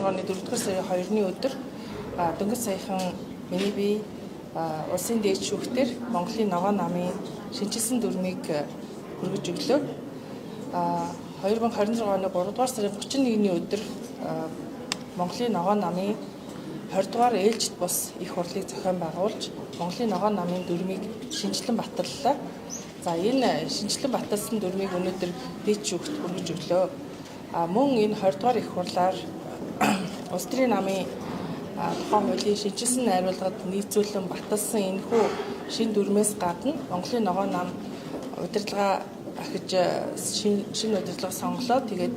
оны 4-р сарын 2-ны өдөр дөнгөж саяхан миний бие улсын дээд шүүхтэр Монголын ногоон намын шинжилсэн дүрмийг хүргэж өглөө. 2026 оны 3-р сарын 31-ний өдөр Монголын ногоон намын 20-р ээлжид бус их хурлыг зохион байгуулж Монголын ногоон намын дүрмийг шинжилэн баталлаа. За энэ шинжилэн баталсан дүрмийг өнөөдөр дээд шүүхт хүргэж өглөө. Мөн энэ 20-р их хурлаар улс төрийн намын тухайн хуулийн шинжилсэн найруулгад нийцүүлэн баталсан энэхүү шинэ дүрмээс гадна Монголын ногоон нам удирдлага ахиж шинэ удирдлага сонголоо. Тэгээд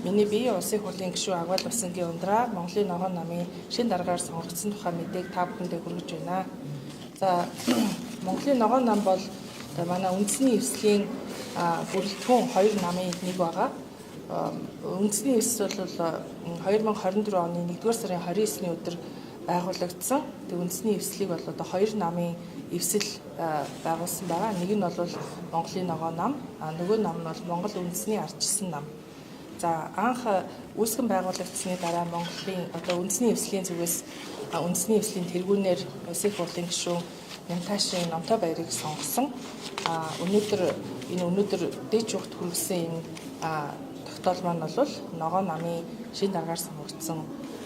миний бие улсын хурлын гишүүн Агвал Басангийн ундраа Монголын ногоон намын шинэ даргаар сонгогдсон тухай мэдээг та бүхэндээ хүргэж байна. За Монголын ногоон нам бол манай үндэсний эвслийн бүрэлдэхүүн 2 намын нэг байгаа. Үндэсний эвс бол 2024 оны 1-р сарын 29-ний өдөр байгуулагдсан. Тэг үндэсний эвслийг бол одоо 2 намын эвсэл байгуулсан байгаа. Нэг нь бол Монголын ногоон нам, нөгөө нам нь бол Монгол үндэсний ардчилсан нам. За анх үүсгэн байгуулагдсны дараа Монголын одоо үндэсний эвслийн зүгээс үндэсний эвслийн тэргүүнээр улсын хурлын гишүүн Нямтаашийн Номтой баярыг сонгосон. Өнөөдөр дээд шүүхт хүргэсэн энэ тогтоол маань бол ногоон намын шинэ даргаар сонгогдсон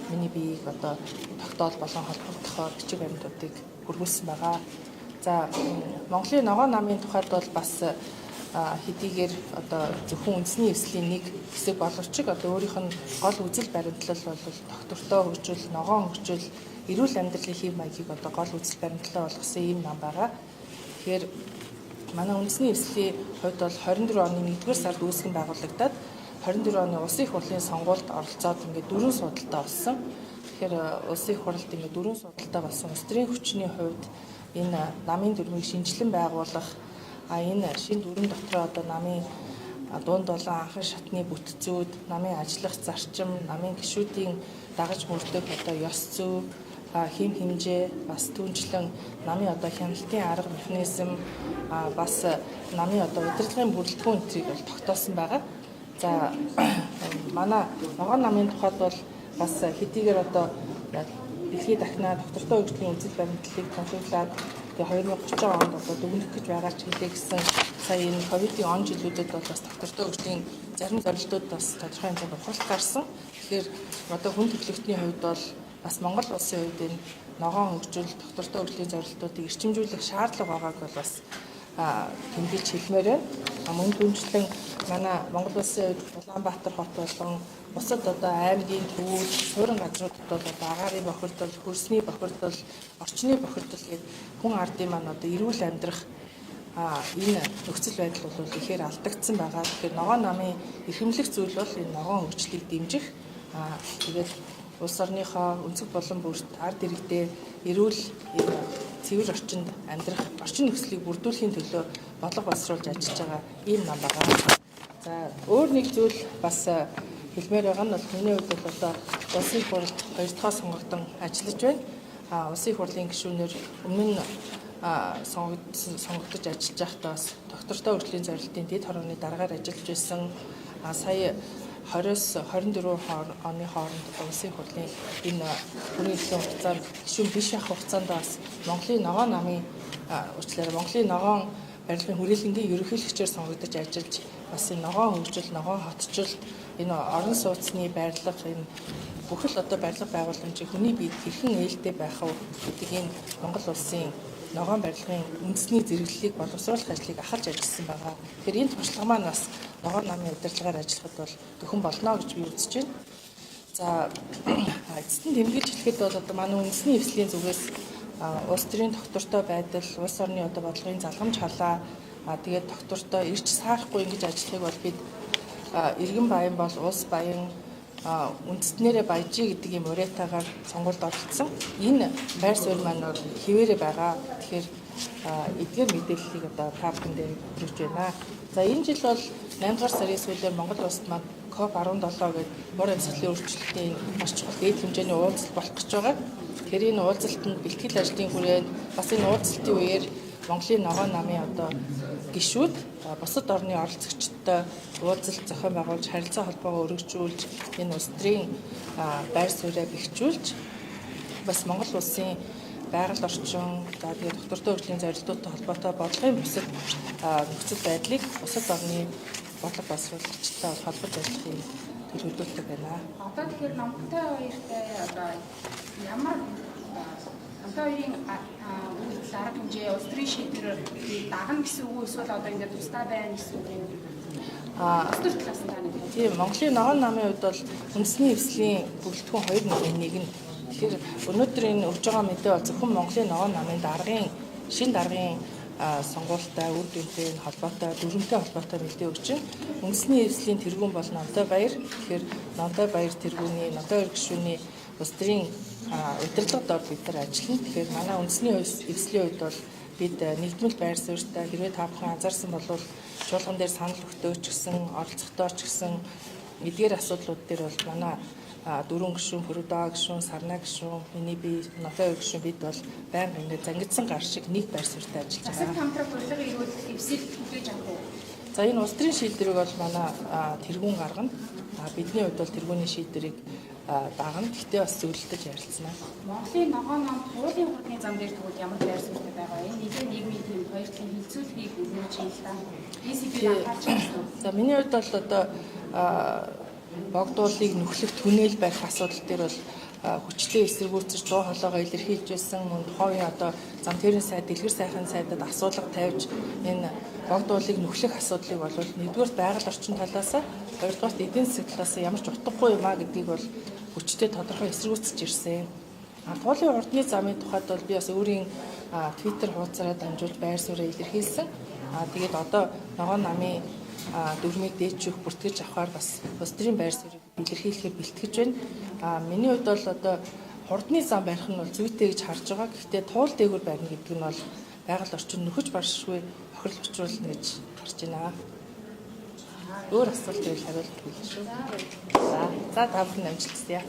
миний биеийг одоо тогтоол болон холбогдох бичиг баримтуудыг хүргүүлсэн байгаа. За Монголын ногоон намын тухайд бол бас хэдийгээр одоо зөвхөн үндэсний эвслийн нэг хэсэг боловч одоо өөрийнх нь гол үзэл баримтлал бол доктортой хөгжил, ногоон хөгжил, эрүүл амьдралын хэв маягийг одоо гол үзэл баримтлал болгосон ийм нам байгаа. Тэгэхээр манай үндэсний эвслийн хувьд бол 24 оны 1-р сард үүсгэн байгуулагдаад 24 оны улсын их хурлын сонгуульд оролцоод ингээд 4 судалтай болсон. Тэгэхээр улсын их хурлд ингээд 4 судалтай болсон улс төрийн хүчний хувьд энэ намын дүрмийг шинжилэн байгуулах энэ шинэ дүрм дотроо одоо намын дунд болон анхан шатны бүтцүүд, намын ажиллах зарчим, намын гишүүдийн дагаж мөрдөх одоо ёс зүй, хэм хэмжээ, бас түүнчлэн намын одоо хяналтын арга механизм, бас намын одоо удирдлагын бүрэлдэхүүн эдрийг бол тогтоосон байгаа. За манай ногоон намын тухайд бол бас хэдийгээр одоо дэлхийд дахна доктортой хөгжлийн үзэл баримтлалыг тунхаглаад 2030 онд одоо дүгнэх гэж байгаа ч хэлээ гэсэн сая энэ ковидын он жилүүдэд бол бас доктортой хөгжлийн зарим зорилтууд бас тодорхой хэмжээнд ухралт гарсан. Тэгэхээр одоо хүн төрөлхтний хувьд бол бас Монгол улсын хувьд энэ ногоон хөгжил, доктортой хөгжлийн зорилтуудыг эрчимжүүлэх шаардлага байгааг бол бас тэмдэглэж хэлмээр байна. Мөн түнчлэн манай Монгол улсын хувьд Улаанбаатар хот болон бусад одоо аймгийн төвүүд, суурин газруудад бол одоо агаарын бохирдол, хөрсний бохирдол, орчны бохирдол гэдэг хүн ардын маань одоо эрүүл амьдрах энэ нөхцөл байдал бол ихээр алдагдсан байгаа. Тэгэхээр ногоон намын эрхэмлэх зүйл бол энэ ногоон хөгжлийг дэмжих. Тэгээд улс орныхоо өнцөг болон бүрт ард иргэдээ эрүүл цэвэр орчинд амьдрах, орчин нөхцөлийг бүрдүүлэхийн төлөө бодлого боловсруулж ажиллаж байгаа ийм нам байгаа. За өөр нэг зүйл бас хэлмээр байгаа нь бол миний хувьд бол одоо улсын хурлд 2 дахь сонгогдсон ажиллаж байна. Улсын хурлын гишүүнээр өмнө сонгогдож ажиллаж байхдаа бас доктортой хөгжлийн зорилтын дэд хорооны дараагаар ажиллаж байсан. Сая 20-24 оны хооронд улсын хурлын энэ бүрийн хугацаанд гишүүн биш байх хугацаанд бас Монголын ногоон намын Монголын ногоон барилгын хүрээлэнгийн ерөнхийлөгчөөр сонгогдож ажиллаж бас энэ ногоон хөгжил, ногоон хотчлт, энэ орон сууцны барилга, энэ бүхэл одоо барилга байгууламжийг хүний биед хэрхэн ээлтэй байх вэ гэдэг энэ Монгол улсын ногоон барилгын үндэсний зэрэглэлийг боловсруулах ажлыг ахалж ажилласан байгаа. Тэгэхээр энэ туршлага маань бас ногоон намын удирдлагаар ажиллахад бол төхөн болно гэж би үзэж байна. За эцэст нь тэмдэглэж хэлэхэд бол одоо манай үндэсний эвслийн зүгээс улс төрийн доктортой байдал, улс орны одоо бодлогын залгамж халаа, тэгээд доктортой ирж саарахгүй ингэж ажиллахыг бол бид иргэн баян бол улс баян үндэстнэрээ баяжи гэдэг юм уриатаагаар сонгуульд оролцсон. Энэ байр суурь маань хിവэрэ байгаа. Тэгэхээр эдгээр мэдээллийг одоо та бүхэндээ хүргэж байна. За энэ жил бол 8-р сарын сүүлээр Монгол улсад маань COP17 гэдэг мөр амьсгалын өөрчлөлтийн маш чухал дээд хэмжээний уулзалт болох гэж байгаа. Тэгэхээр энэ уулзалтанд бэлтгэл ажлын хүрээнд бас энэ уулзалтын үеэр Монголын ногоон намын одоо гишүүд бусад орны оролцогчдод уулзалт зохион байгуулж харилцаа холбоогоо өргөжүүлж энэ улс төрийн байр сууриа бэхжүүлж бас Монгол улсын байгаль орчин за тэгээд доктортой хөгжлийн зорилтуудтай холбоотой бодлогын бусад нөхцөл байдлыг бусад орны бодлого боловсруулагчтай холбож ажиллахыг тэр хөдөлгөөнтэй байна. Одоо тэгэхээр Номтой хоёртай одоо ямар Номтой хоёрын үйл арга хэмжээ улс төрийн шийдвэрээр дагна гэсэн үг эсвэл одоо ингээд тусдаа байна гэсэн үг юм. Улс төр талаас нь тань. Тийм Монголын ногоон намын хувьд бол үндэсний эвслийн бүрэлдэхүүн 2.1 нь тэгэхээр өнөөдөр энэ өгж байгаа мэдээ бол зөвхөн Монголын ногоон намын шинэ даргын сонгуультай үр дүнтэй холбоотой дүрмтэй холбоотой мэдээ өгч байна. Үндэсний эвслийн тэргүүн бол Номтой баяр. Тэгэхээр Номтой баяр тэргүүний Номтой баяр гишүүний улс төрийн удирдлагад орж бид нар ажиллана. Тэгэхээр манай үндэсний эвслийн хувьд бол бид нэгдмэл байр суурьтай хэрвээ та бүхэн анзаарсан бол чуулган дээр санал өгтөөч гэсэн оролцогчдоор ч гэсэн эдгээр асуудлууд дээр бол манай дөрвөн гишүүн, Фөрөдөө гишүүн, Сарна гишүүн, миний би Номтой баяр гишүүн бид бол байнга ингээд зангидсан гар шиг нэг байр суурьтай ажиллаж байгаа. Засаг хамтрах урилга ирүүл эвсэл хүлээж авах уу? За энэ улс төрийн шийдвэрийг бол манай тэргүүн гаргана. Бидний хувьд бол тэргүүний шийдвэрийг дагна. Гэхдээ бас зөвлөлдөж ярилцсан. Монголын ногоон ном хуулийн хурдны зам дээр тэгвэл ямар байр суурьтай байгаа вэ? Нэгэн нийгмийн тийм хоёр талын хилцүүлгийг өгөөж юм л да. ECB-ийг анхаарч байна. За миний хувьд бол одоо богдуулыг нөхлөх түнэл барих асуудал дээр бол хүчтэй эсэргүүцэж дуу хоолойгоо илэрхийлж байсан мөн тухайн одоо зам тэрийн сайд дэлгэр сайхын сайдад асуудал тавьж энэ богдуулыг нөхлөх асуудлыг бол нэгдүгээр байгаль орчин талаас хоёрдугаар эдийн засаг талаас ямар ч утгагүй юм а гэдгийг бол хүчтэй тодорхой эсэргүүцэж ирсэн. Туулын хурдны замын тухайд бол би бас өөрийн Twitter хуудасаараа дамжуулж байр сууриа илэрхийлсэн. Тэгээд одоо ногоон намын дүрмийг дээжих бүртгэж авахар бас улс төрийн байр суурийг илэрхийлэхээр бэлтгэж байна. Миний хувьд бол одоо хурдны зам барих нь бол зүйтэй гэж харж байгаа. Гэхдээ туул дээгүүр барина гэдэг нь бол байгаль орчин нөхөж баршгүй хохирол учруулна гэж харж байна. Өөр асуулт байвал хариулт өгье шүү. За та бүхэн амжилт хүсье.